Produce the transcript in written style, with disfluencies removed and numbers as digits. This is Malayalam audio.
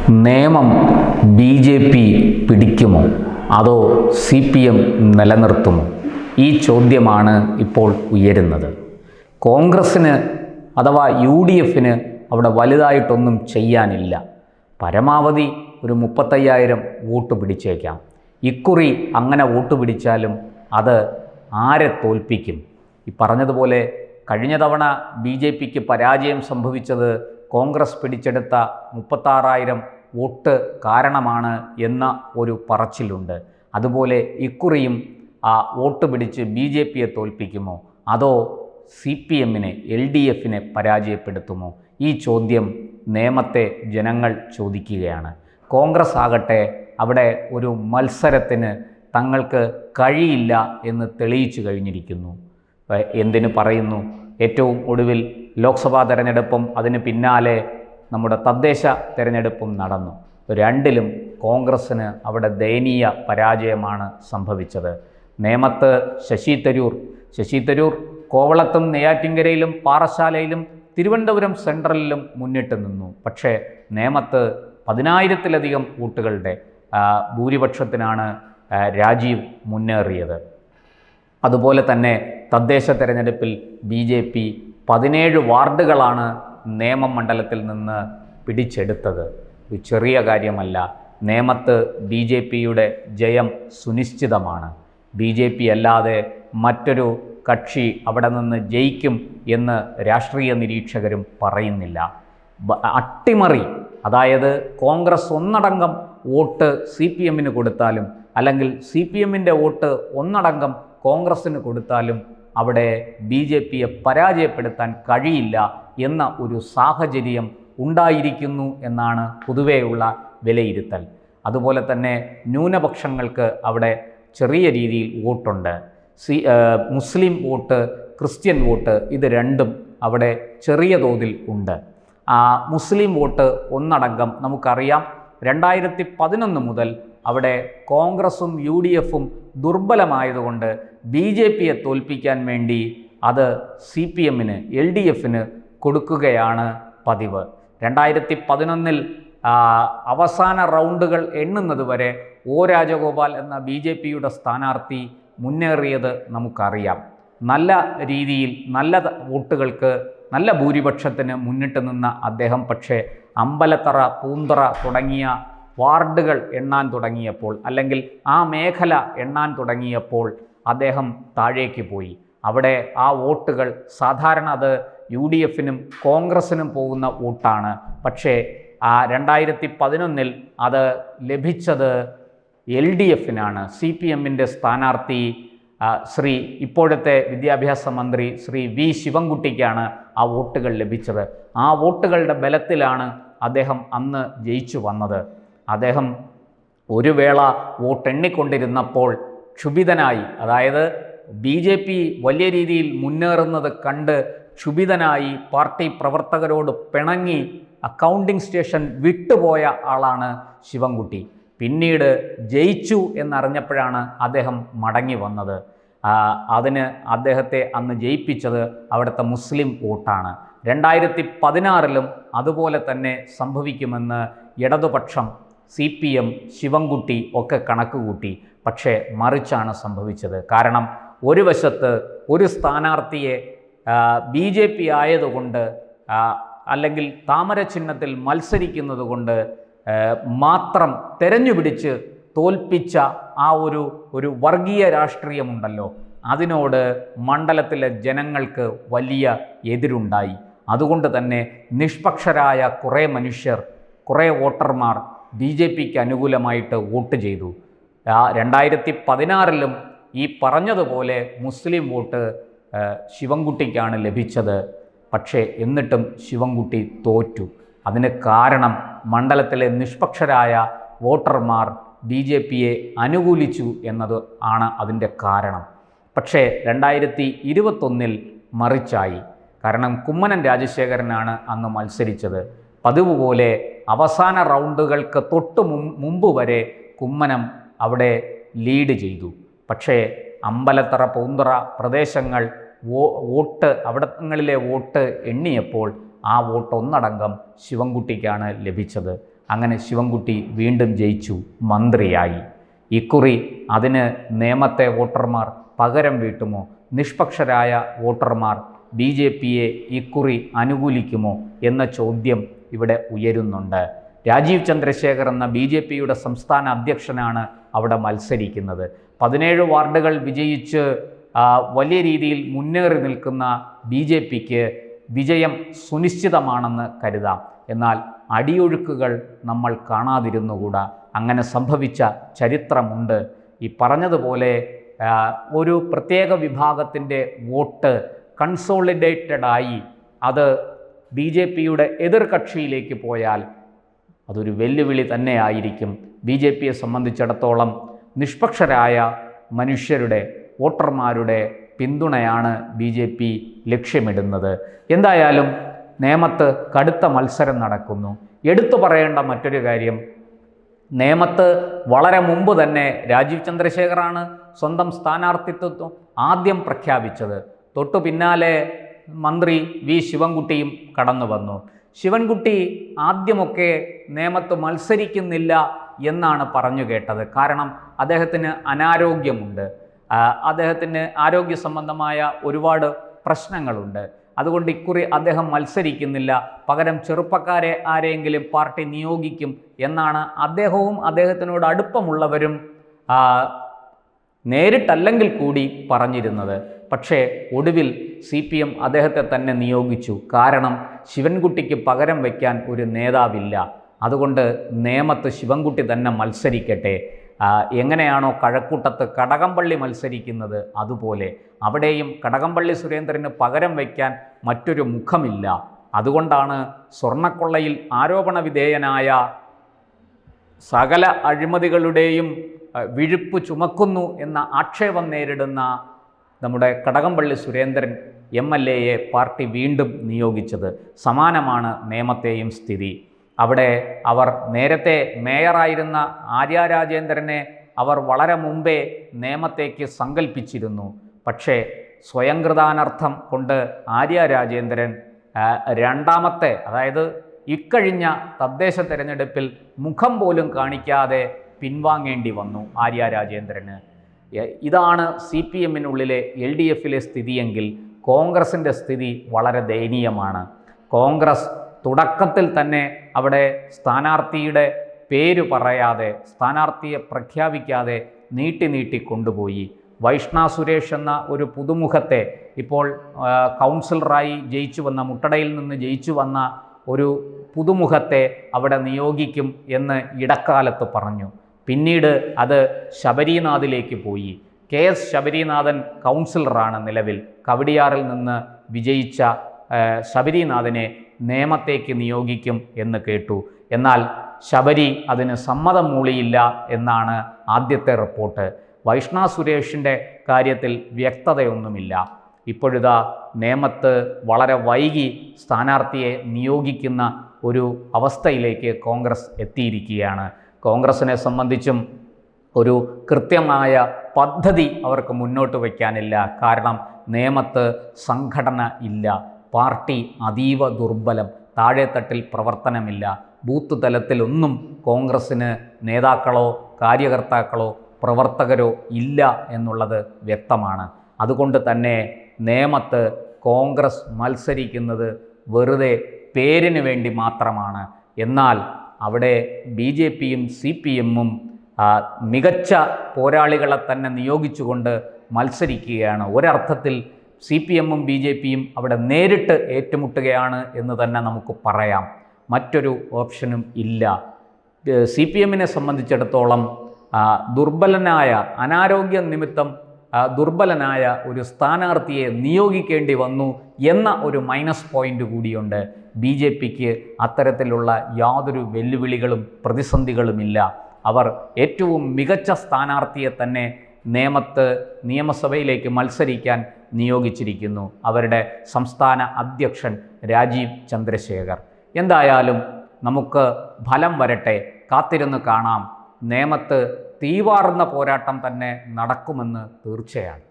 നിയമം BJP പിടിക്കുമോ അതോ CPM നിലനിർത്തുമോ? ഈ ചോദ്യമാണ് ഇപ്പോൾ ഉയരുന്നത്. കോൺഗ്രസ്സിന് അഥവാ UDFന് അവിടെ വലുതായിട്ടൊന്നും ചെയ്യാനില്ല. പരമാവധി ഒരു 35,000 വോട്ട് പിടിച്ചേക്കാം. ഇക്കുറി അങ്ങനെ വോട്ട് പിടിച്ചാലും അത് ആരെ തോൽപ്പിക്കും? ഈ പറഞ്ഞതുപോലെ കഴിഞ്ഞ തവണ BJPക്ക് പരാജയം സംഭവിച്ചത് കോൺഗ്രസ് പിടിച്ചെടുത്ത 36,000 വോട്ട് കാരണമാണ് എന്ന ഒരു പറച്ചിലുണ്ട്. അതുപോലെ ഇക്കുറിയും ആ വോട്ട് പിടിച്ച് BJPയെ തോൽപ്പിക്കുമോ അതോ CPMനെ LDFനെ പരാജയപ്പെടുത്തുമോ? ഈ ചോദ്യം നേമത്തെ ജനങ്ങൾ ചോദിക്കുകയാണ്. കോൺഗ്രസ് ആകട്ടെ അവിടെ ഒരു മത്സരത്തിന് തങ്ങൾക്ക് കഴിയില്ല എന്ന് തെളിയിച്ചു കഴിഞ്ഞിരിക്കുന്നു. എന്തിനു പറയുന്നു? ഏറ്റവും ഒടുവിൽ ലോക്സഭാ തെരഞ്ഞെടുപ്പും അതിന് പിന്നാലെ നമ്മുടെ തദ്ദേശ തെരഞ്ഞെടുപ്പും നടന്നു. രണ്ടിലും കോൺഗ്രസ്സിന് അവിടെ ദയനീയ പരാജയമാണ് സംഭവിച്ചത്. നേമത്ത് ശശി തരൂർ കോവളത്തും നെയ്യാറ്റിൻകരയിലും പാറശാലയിലും തിരുവനന്തപുരം സെൻട്രലിലും മുന്നിട്ട് നിന്നു. പക്ഷേ നേമത്ത് 10,000-ലധികം വോട്ടുകളുടെ ഭൂരിപക്ഷത്തിനാണ് രാജീവ് മുന്നേറിയത്. അതുപോലെ തന്നെ തദ്ദേശ തെരഞ്ഞെടുപ്പിൽ BJP 17 വാർഡുകളാണ് നേമം മണ്ഡലത്തിൽ നിന്ന് പിടിച്ചെടുത്തത്. ഒരു ചെറിയ കാര്യമല്ല. നേമത്ത് BJPയുടെ ജയം സുനിശ്ചിതമാണ്. BJP അല്ലാതെ മറ്റൊരു കക്ഷി അവിടെ നിന്ന് ജയിക്കും എന്ന് രാഷ്ട്രീയ നിരീക്ഷകരും പറയുന്നില്ല. അട്ടിമറി, അതായത് കോൺഗ്രസ് ഒന്നടങ്കം വോട്ട് CPMന് കൊടുത്താലും അല്ലെങ്കിൽ CPMൻ്റെ വോട്ട് ഒന്നടങ്കം കോൺഗ്രസ്സിന് കൊടുത്താലും അവിടെ BJPയെ പരാജയപ്പെടുത്താൻ കഴിയില്ല എന്ന ഒരു സാഹചര്യം ഉണ്ടായിരിക്കുന്നു എന്നാണ് പൊതുവെയുള്ള വിലയിരുത്തൽ. അതുപോലെ തന്നെ ന്യൂനപക്ഷങ്ങൾക്ക് അവിടെ ചെറിയ രീതിയിൽ വോട്ടുണ്ട്. മുസ്ലിം വോട്ട്, ക്രിസ്ത്യൻ വോട്ട്, ഇത് രണ്ടും അവിടെ ചെറിയ തോതിൽ ഉണ്ട്. മുസ്ലിം വോട്ട് ഒന്നടങ്കം നമുക്കറിയാം 2011 മുതൽ അവിടെ കോൺഗ്രസും UDFും ദുർബലമായതുകൊണ്ട് BJPയെ തോൽപ്പിക്കാൻ വേണ്ടി അത് CPMന് LDFന് കൊടുക്കുകയാണ് പതിവ്. 2011 അവസാന റൗണ്ടുകൾ എണ്ണുന്നത് വരെ O രാജഗോപാൽ എന്ന BJPയുടെ സ്ഥാനാർത്ഥി മുന്നേറിയത് നമുക്കറിയാം. നല്ല രീതിയിൽ നല്ല വോട്ടുകൾക്ക് നല്ല ഭൂരിപക്ഷത്തിന് മുന്നിട്ട് നിന്ന അദ്ദേഹം പക്ഷേ അമ്പലത്തറ, പൂന്തറ തുടങ്ങിയ വാർഡുകൾ എണ്ണാൻ തുടങ്ങിയപ്പോൾ അല്ലെങ്കിൽ ആ മേഖല എണ്ണാൻ തുടങ്ങിയപ്പോൾ അദ്ദേഹം താഴേക്ക് പോയി. അവിടെ ആ വോട്ടുകൾ സാധാരണ അത് UDFനും കോൺഗ്രസ്സിനും പോകുന്ന വോട്ടാണ്. പക്ഷേ 2011 അത് ലഭിച്ചത് LDFനാണ്. CPMൻ്റെ സ്ഥാനാർത്ഥി ഇപ്പോഴത്തെ വിദ്യാഭ്യാസ മന്ത്രി ശ്രീ V ശിവൻകുട്ടിക്കാണ് ആ വോട്ടുകൾ ലഭിച്ചത്. ആ വോട്ടുകളുടെ ബലത്തിലാണ് അദ്ദേഹം അന്ന് ജയിച്ചു വന്നത്. അദ്ദേഹം ഒരു വേള വോട്ടെണ്ണിക്കൊണ്ടിരുന്നപ്പോൾ ക്ഷുഭിതനായി, അതായത് BJP വലിയ രീതിയിൽ മുന്നേറുന്നത് കണ്ട് ക്ഷുഭിതനായി പാർട്ടി പ്രവർത്തകരോട് പിണങ്ങി കൗണ്ടിംഗ് സ്റ്റേഷൻ വിട്ടുപോയ ആളാണ് ശിവൻകുട്ടി. പിന്നീട് ജയിച്ചു എന്നറിഞ്ഞപ്പോഴാണ് അദ്ദേഹം മടങ്ങി വന്നത്. അതിന് അദ്ദേഹത്തെ അന്ന് ജയിപ്പിച്ചത് അവിടുത്തെ മുസ്ലിം വോട്ടാണ്. 2016 അതുപോലെ തന്നെ സംഭവിക്കുമെന്ന് ഇടതുപക്ഷം, CPM, ശിവൻകുട്ടി ഒക്കെ കണക്കുകൂട്ടി. പക്ഷേ മറിച്ചാണ് സംഭവിച്ചത്. കാരണം ഒരു വശത്ത് ഒരു സ്ഥാനാർത്ഥിയെ BJP ആയതുകൊണ്ട് അല്ലെങ്കിൽ താമര ചിഹ്നത്തിൽ മത്സരിക്കുന്നത് കൊണ്ട് മാത്രം തെരഞ്ഞുപിടിച്ച് തോൽപ്പിച്ച ആ ഒരു വർഗീയ രാഷ്ട്രീയമുണ്ടല്ലോ, അതിനോട് മണ്ഡലത്തിലെ ജനങ്ങൾക്ക് വലിയ എതിരുണ്ടായി. അതുകൊണ്ട് തന്നെ നിഷ്പക്ഷരായ കുറേ മനുഷ്യർ, കുറേ വോട്ടർമാർ BJPക്ക് അനുകൂലമായിട്ട് വോട്ട് ചെയ്തു. 2016 ഈ പറഞ്ഞതുപോലെ മുസ്ലിം വോട്ട് ശിവൻകുട്ടിക്കാണ് ലഭിച്ചത്. പക്ഷേ എന്നിട്ടും ശിവൻകുട്ടി തോറ്റു. അതിന് കാരണം മണ്ഡലത്തിലെ നിഷ്പക്ഷരായ വോട്ടർമാർ BJPയെ അനുകൂലിച്ചു എന്നത് ആണ് അതിൻ്റെ കാരണം. പക്ഷേ 2021 മറിച്ചായി. കാരണം കുമ്മനം രാജശേഖരനാണ് അന്ന് മത്സരിച്ചത്. പതിവ് പോലെ അവസാന റൗണ്ടുകൾക്ക് തൊട്ട് മുമ്പ് വരെ കുമ്മനം അവിടെ ലീഡ് ചെയ്തു. പക്ഷേ അമ്പലത്തറ, പൂന്തറ പ്രദേശങ്ങൾ അവിടങ്ങളിലെ വോട്ട് എണ്ണിയപ്പോൾ ആ വോട്ട് ഒന്നടങ്കം ശിവൻകുട്ടിക്കാണ് ലഭിച്ചത്. അങ്ങനെ ശിവൻകുട്ടി വീണ്ടും ജയിച്ചു, മന്ത്രിയായി. ഇക്കുറി അതിന് നേമത്തെ വോട്ടർമാർ പകരം വീട്ടുമോ? നിഷ്പക്ഷരായ വോട്ടർമാർ BJPയെ ഇക്കുറി അനുകൂലിക്കുമോ എന്ന ചോദ്യം ഇവിടെ ഉയരുന്നുണ്ട്. രാജീവ് ചന്ദ്രശേഖർ എന്ന BJPയുടെ സംസ്ഥാന അധ്യക്ഷനാണ് അവിടെ മത്സരിക്കുന്നത്. 17 വാർഡുകൾ വിജയിച്ച് വലിയ രീതിയിൽ മുന്നേറി നിൽക്കുന്ന BJPക്ക് വിജയം സുനിശ്ചിതമാണെന്ന് കരുതാം. എന്നാൽ അടിയൊഴുക്കുകൾ നമ്മൾ കാണാതിരുന്നുകൂടാ. അങ്ങനെ സംഭവിച്ച ചരിത്രമുണ്ട്. ഈ പറഞ്ഞതുപോലെ ഒരു പ്രത്യേക വിഭാഗത്തിൻ്റെ വോട്ട് കൺസോളിഡേറ്റഡായി അത് BJPയുടെ എതിർകക്ഷിയിലേക്ക് പോയാൽ അതൊരു വെല്ലുവിളി തന്നെയായിരിക്കും. BJPയെ സംബന്ധിച്ചിടത്തോളം നിഷ്പക്ഷരായ മനുഷ്യരുടെ, വോട്ടർമാരുടെ പിന്തുണയാണ് BJP ലക്ഷ്യമിടുന്നത്. എന്തായാലും നേമത്ത് കടുത്ത മത്സരം നടക്കുന്നു. എടുത്തു പറയേണ്ട മറ്റൊരു കാര്യം, നേമത്ത് വളരെ മുമ്പ് തന്നെ രാജീവ് ചന്ദ്രശേഖറാണ് സ്വന്തം സ്ഥാനാർത്ഥിത്വം ആദ്യം പ്രഖ്യാപിച്ചത്. തൊട്ടു പിന്നാലെ മന്ത്രി V ശിവൻകുട്ടിയും കടന്നു വന്നു. ശിവൻകുട്ടി ആദ്യമൊക്കെ നേമത്ത് മത്സരിക്കുന്നില്ല എന്നാണ് പറഞ്ഞു കേട്ടത്. കാരണം അദ്ദേഹത്തിന് അനാരോഗ്യമുണ്ട്, അദ്ദേഹത്തിന് ആരോഗ്യ സംബന്ധമായ ഒരുപാട് പ്രശ്നങ്ങളുണ്ട്. അതുകൊണ്ട് ഇക്കുറി അദ്ദേഹം മത്സരിക്കുന്നില്ല, പകരം ചെറുപ്പക്കാരെ ആരെങ്കിലും പാർട്ടി നിയോഗിക്കും എന്നാണ് അദ്ദേഹവും അദ്ദേഹത്തിനോട് അടുപ്പമുള്ളവരും നേരിട്ടല്ലെങ്കിൽ കൂടി പറഞ്ഞിരുന്നത്. പക്ഷേ ഒടുവിൽ CPM അദ്ദേഹത്തെ തന്നെ നിയോഗിച്ചു. കാരണം ശിവൻകുട്ടിക്ക് പകരം വയ്ക്കാൻ ഒരു നേതാവില്ല. അതുകൊണ്ട് നേമത്ത് ശിവൻകുട്ടി തന്നെ മത്സരിക്കട്ടെ. എങ്ങനെയാണോ കഴക്കൂട്ടത്ത് കടകംപള്ളി മത്സരിക്കുന്നത് അതുപോലെ അവിടെയും കടകംപള്ളി സുരേന്ദ്രന് പകരം വയ്ക്കാൻ മറ്റൊരു മുഖമില്ല. അതുകൊണ്ടാണ് സ്വർണ്ണക്കൊള്ളയിൽ ആരോപണ വിധേയനായ സകല അഴിമതികളുടെയും വിഴുപ്പ് ചുമക്കുന്നു എന്ന ആക്ഷേപം നേരിടുന്ന നമ്മുടെ കടകംപള്ളി സുരേന്ദ്രൻ MLAയെ പാർട്ടി വീണ്ടും നിയോഗിച്ചത്. സമാനമാണ് നേമത്തെയും സ്ഥിതി. അവിടെ അവർ നേരത്തെ മേയറായിരുന്ന ആര്യ രാജേന്ദ്രനെ അവർ വളരെ മുമ്പേ നേമത്തേക്ക് സങ്കല്പിച്ചിരുന്നു. പക്ഷേ സ്വയംകൃതാനർത്ഥം കൊണ്ട് ആര്യ രാജേന്ദ്രൻ രണ്ടാമത്തെ, അതായത് ഇക്കഴിഞ്ഞ തദ്ദേശ തെരഞ്ഞെടുപ്പിൽ മുഖം പോലും കാണിക്കാതെ പിൻവാങ്ങേണ്ടി വന്നു ആര്യ രാജേന്ദ്രന്. ഇതാണ് CPMനുള്ളിലെ LDFിലെ സ്ഥിതിയെങ്കിൽ കോൺഗ്രസിൻ്റെ സ്ഥിതി വളരെ ദയനീയമാണ്. കോൺഗ്രസ് തുടക്കത്തിൽ തന്നെ അവിടെ സ്ഥാനാർത്ഥിയുടെ പേര് പറയാതെ, സ്ഥാനാർത്ഥിയെ പ്രഖ്യാപിക്കാതെ നീട്ടി കൊണ്ടുപോയി. വൈഷ്ണ സുരേഷ് എന്ന ഒരു പുതുമുഖത്തെ, ഇപ്പോൾ കൗൺസിലറായി ജയിച്ചു വന്ന, മുട്ടടയിൽ നിന്ന് ജയിച്ചു വന്ന ഒരു പുതുമുഖത്തെ അവിടെ നിയോഗിക്കും എന്ന് ഇടക്കാലത്ത് പറഞ്ഞു. പിന്നീട് അത് ശബരിനാഥിലേക്ക് പോയി. KS ശബരിനാഥൻ കൗൺസിലറാണ് നിലവിൽ. കവടിയാറിൽ നിന്ന് വിജയിച്ച ശബരിനാഥനെ നേമത്തേക്ക് നിയോഗിക്കും എന്ന് കേട്ടു. എന്നാൽ ശബരി അതിന് സമ്മതം മൂളിയില്ല എന്നാണ് ആദ്യത്തെ റിപ്പോർട്ട്. വൈഷ്ണ സുരേഷിൻ്റെ കാര്യത്തിൽ വ്യക്തതയൊന്നുമില്ല. ഇപ്പോഴിതാ നേമത്ത് വളരെ വൈകി സ്ഥാനാർത്ഥിയെ നിയോഗിക്കുന്ന ഒരു അവസ്ഥയിലേക്ക് കോൺഗ്രസ് എത്തിയിരിക്കുകയാണ്. കോൺഗ്രസിനെ സംബന്ധിച്ചും ഒരു കൃത്യമായ പദ്ധതി അവർക്ക് മുന്നോട്ട് വയ്ക്കാനില്ല. കാരണം നേമത്ത് സംഘടന ഇല്ല, പാർട്ടി അതീവ ദുർബലം, താഴെത്തട്ടിൽ പ്രവർത്തനമില്ല, ബൂത്ത് തലത്തിലൊന്നും കോൺഗ്രസ്സിന് നേതാക്കളോ കാര്യകർത്താക്കളോ പ്രവർത്തകരോ ഇല്ല എന്നുള്ളത് വ്യക്തമാണ്. അതുകൊണ്ട് തന്നെ നേമത്ത് കോൺഗ്രസ് മത്സരിക്കുന്നത് വെറുതെ പേരിന് വേണ്ടി മാത്രമാണ്. എന്നാൽ അവിടെ BJPയും CPMും മികച്ച പോരാളികളെ തന്നെ നിയോഗിച്ചുകൊണ്ട് മത്സരിക്കുകയാണ്. ഒരർത്ഥത്തിൽ CPMും BJPയും അവിടെ നേരിട്ട് ഏറ്റുമുട്ടുകയാണ് എന്ന് തന്നെ നമുക്ക് പറയാം. മറ്റൊരു ഓപ്ഷനും ഇല്ല. CPMനെ സംബന്ധിച്ചിടത്തോളം ദുർബലനായ, അനാരോഗ്യ നിമിത്തം ദുർബലനായ ഒരു സ്ഥാനാർത്ഥിയെ നിയോഗിക്കേണ്ടി വന്നു എന്ന ഒരു മൈനസ് പോയിൻ്റ് കൂടിയുണ്ട്. BJPക്ക് അത്തരത്തിലുള്ള യാതൊരു വെല്ലുവിളികളും പ്രതിസന്ധികളുമില്ല. അവർ ഏറ്റവും മികച്ച സ്ഥാനാർത്ഥിയെ തന്നെ നേമത്ത് നിയമസഭയിലേക്ക് മത്സരിക്കാൻ നിയോഗിച്ചിരിക്കുന്നു. അവരുടെ സംസ്ഥാന അധ്യക്ഷൻ രാജീവ് ചന്ദ്രശേഖർ. എന്തായാലും നമുക്ക് ഫലം വരട്ടെ, കാത്തിരുന്ന് കാണാം. നേമത്ത് തീവാറുന്ന പോരാട്ടം തന്നെ നടക്കുമെന്ന് തീർച്ചയാണ്.